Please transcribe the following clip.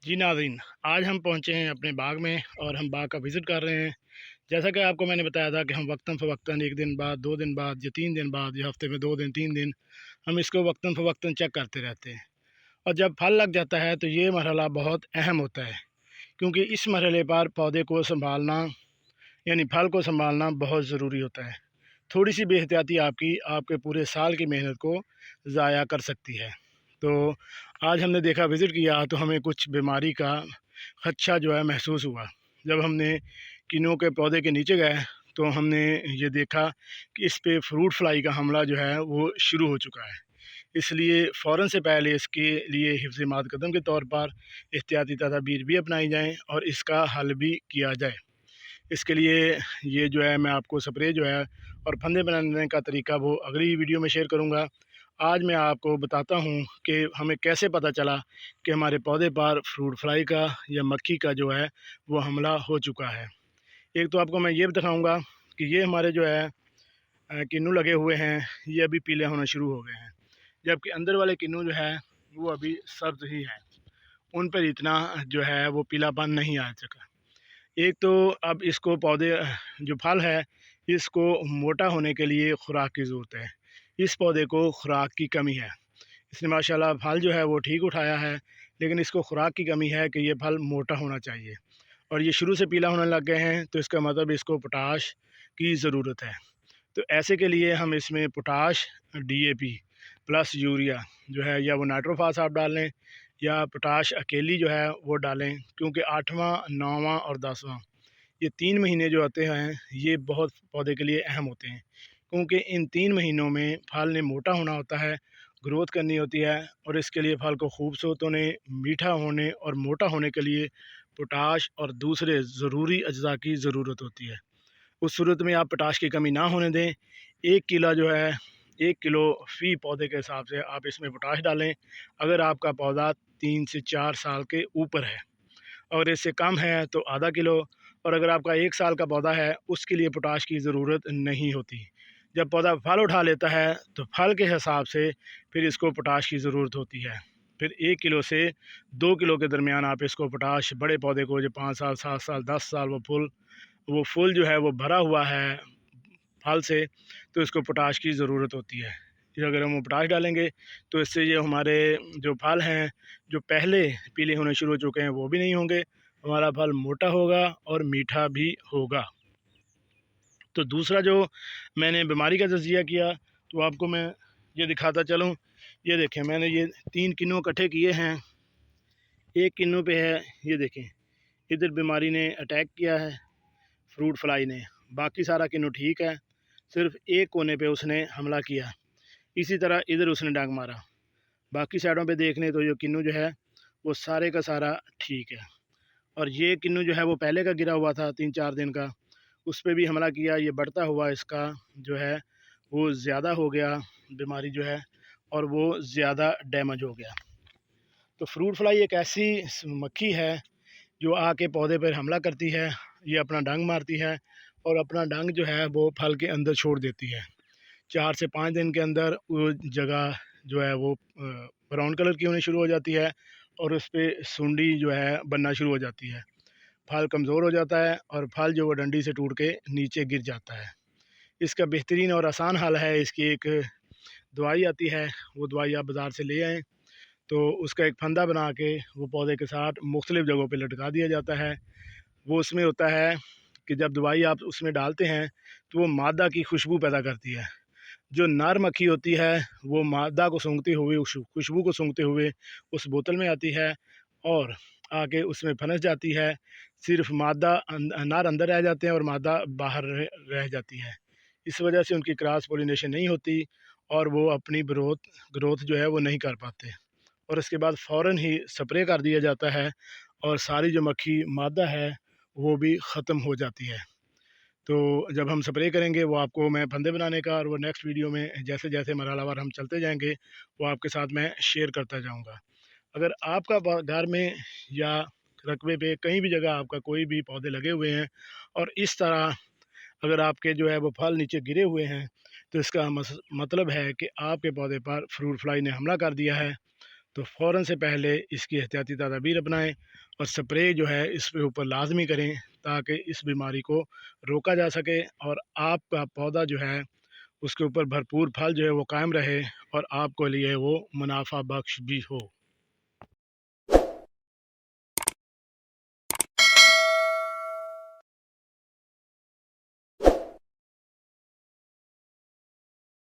जी नाज़रीन, आज हम पहुँचे हैं अपने बाग में और हम बाग का विज़िट कर रहे हैं। जैसा कि आपको मैंने बताया था कि हम वक्तन-फ़वक्तन 1 दिन बाद, 2 दिन बाद या 3 दिन बाद या हफ़्ते में 2 दिन, 3 दिन हम इसको वक्तन-फ़वक्तन चेक करते रहते हैं। और जब फल लग जाता है तो ये मरहला बहुत अहम होता है, क्योंकि इस मरहले पर पौधे को सँभालना यानी फल को सँभालना बहुत ज़रूरी होता है। थोड़ी-सी बेहतियाती आपकी आपके पूरे साल की मेहनत को ज़ाया कर सकती है। तो आज हमने देखा, विज़िट किया तो हमें कुछ बीमारी का खदशा जो है महसूस हुआ। जब हमने किन्नू के पौधे के नीचे गए तो हमने ये देखा कि इस पे फ्रूट फ्लाई का हमला जो है वो शुरू हो चुका है। इसलिए फ़ौरन से पहले इसके लिए हिफ्ज़ मातकदम के तौर पर एहतियाती तदाबीर भी अपनाई जाएँ और इसका हल भी किया जाए। इसके लिए ये जो है मैं आपको स्प्रे जो है और फंदे बनाने का तरीका वो अगली वीडियो में शेयर करूँगा। आज मैं आपको बताता हूँ कि हमें कैसे पता चला कि हमारे पौधे पर फ्रूट फ्लाई का या मक्खी का जो है वो हमला हो चुका है। एक तो आपको मैं ये भी दिखाऊँगा कि ये हमारे जो है किन्नू लगे हुए हैं, ये अभी पीले होना शुरू हो गए हैं, जबकि अंदर वाले किन्नू जो है वो अभी सर्द ही हैं। उन पर इतना जो है वो पीलापन नहीं आ सका। एक तो अब इसको पौधे जो फल है इसको मोटा होने के लिए खुराक की ज़रूरत है। इस पौधे को खुराक की कमी है। इसने माशाल्लाह फल जो है वो ठीक उठाया है, लेकिन इसको खुराक की कमी है कि ये फल मोटा होना चाहिए। और ये शुरू से पीला होने लग गए हैं तो इसका मतलब इसको पोटाश की ज़रूरत है। तो ऐसे के लिए हम इसमें पोटाश, डीएपी प्लस यूरिया जो है या वो नाइट्रोफास आप डाल लें या पोटाश अकेली जो है वो डालें, क्योंकि 8वां, 9वां और 10वां ये 3 महीने जो आते हैं ये बहुत पौधे के लिए अहम होते हैं, क्योंकि इन 3 महीनों में फल ने मोटा होना होता है, ग्रोथ करनी होती है और इसके लिए फल को खूबसूरत होने, मीठा होने और मोटा होने के लिए पोटाश और दूसरे ज़रूरी अज्जा की ज़रूरत होती है। उस सूरत में आप पोटाश की कमी ना होने दें। 1 किलो जो है 1 किलो फ़ी पौधे के हिसाब से आप इसमें पोटाश डालें, अगर आपका पौधा 3 से 4 साल के ऊपर है। और इससे कम है तो आधा किलो, और अगर आपका 1 साल का पौधा है उसके लिए पोटाश की ज़रूरत नहीं होती। जब पौधा फल उठा लेता है तो फल के हिसाब से फिर इसको पोटाश की ज़रूरत होती है। फिर 1 किलो से 2 किलो के दरमियान आप इसको पोटाश, बड़े पौधे को जो 5 साल, 7 साल, 10 साल वो फूल जो है वो भरा हुआ है फल से, तो इसको पोटाश की ज़रूरत होती है। ये अगर हम वो पोटाश डालेंगे तो इससे ये हमारे जो फल हैं जो पहले पीले होने शुरू हो चुके हैं वो भी नहीं होंगे, हमारा फल मोटा होगा और मीठा भी होगा। तो दूसरा जो मैंने बीमारी का तज़किया किया तो आपको मैं ये दिखाता चलूँ। ये देखें, मैंने ये 3 किन्नू इकट्ठे किए हैं। एक किन्नू पे है, ये देखें, इधर बीमारी ने अटैक किया है, फ्रूट फ्लाई ने। बाकी सारा किन्नू ठीक है, सिर्फ एक कोने पे उसने हमला किया। इसी तरह इधर उसने डांग मारा। बाकी साइडों पे देख लें तो ये किन्नू जो है वो सारे का सारा ठीक है। और ये किन्नू जो है वो पहले का गिरा हुआ था 3-4 दिन का, उस पे भी हमला किया। ये बढ़ता हुआ इसका जो है वो ज़्यादा हो गया बीमारी जो है, और वो ज़्यादा डैमेज हो गया। तो फ्रूट फ्लाई एक ऐसी मक्खी है जो आके पौधे पर हमला करती है, ये अपना डंक मारती है और अपना डंक जो है वो फल के अंदर छोड़ देती है। 4 से 5 दिन के अंदर वो जगह जो है वो ब्राउन कलर की होनी शुरू हो जाती है और उस पे सुंडी जो है बनना शुरू हो जाती है। फल कमज़ोर हो जाता है और फल जो वो डंडी से टूट के नीचे गिर जाता है। इसका बेहतरीन और आसान हल है, इसकी एक दवाई आती है, वो दवाई आप बाज़ार से ले आएँ। तो उसका एक फंदा बना के वो पौधे के साथ मुख्तलिफ़ जगहों पे लटका दिया जाता है। वो उसमें होता है कि जब दवाई आप उसमें डालते हैं तो वो मादा की खुशबू पैदा करती है। जो नर मक्खी होती है वो मादा को सूंघते हुए, उस खुशबू को सूंघते हुए उस बोतल में आती है और आके उसमें फंस जाती है। सिर्फ मादा नर अंदर रह जाते हैं और मादा बाहर रह जाती है। इस वजह से उनकी क्रॉस पोलिनेशन नहीं होती और वो अपनी ग्रोथ ग्रोथ जो है वो नहीं कर पाते, और इसके बाद फ़ौरन ही स्प्रे कर दिया जाता है और सारी जो मक्खी मादा है वो भी ख़त्म हो जाती है। तो जब हम स्प्रे करेंगे वो आपको मैं फंदे बनाने का और वो नेक्स्ट वीडियो में जैसे-जैसे मरहलावार हम चलते जाएँगे वो आपके साथ मैं शेयर करता जाऊँगा। अगर आपका घर में या रकबे पे कहीं भी जगह आपका कोई भी पौधे लगे हुए हैं और इस तरह अगर आपके जो है वो फल नीचे गिरे हुए हैं, तो इसका मतलब है कि आपके पौधे पर फ्रूट फ्लाई ने हमला कर दिया है। तो फ़ौरन से पहले इसकी एहतियाती तदाबीर अपनाएं और स्प्रे जो है इसके ऊपर लाजमी करें, ताकि इस बीमारी को रोका जा सके और आपका पौधा जो है उसके ऊपर भरपूर फल जो है वो कायम रहे और आपको लिए वो मुनाफा बख्श भी हो।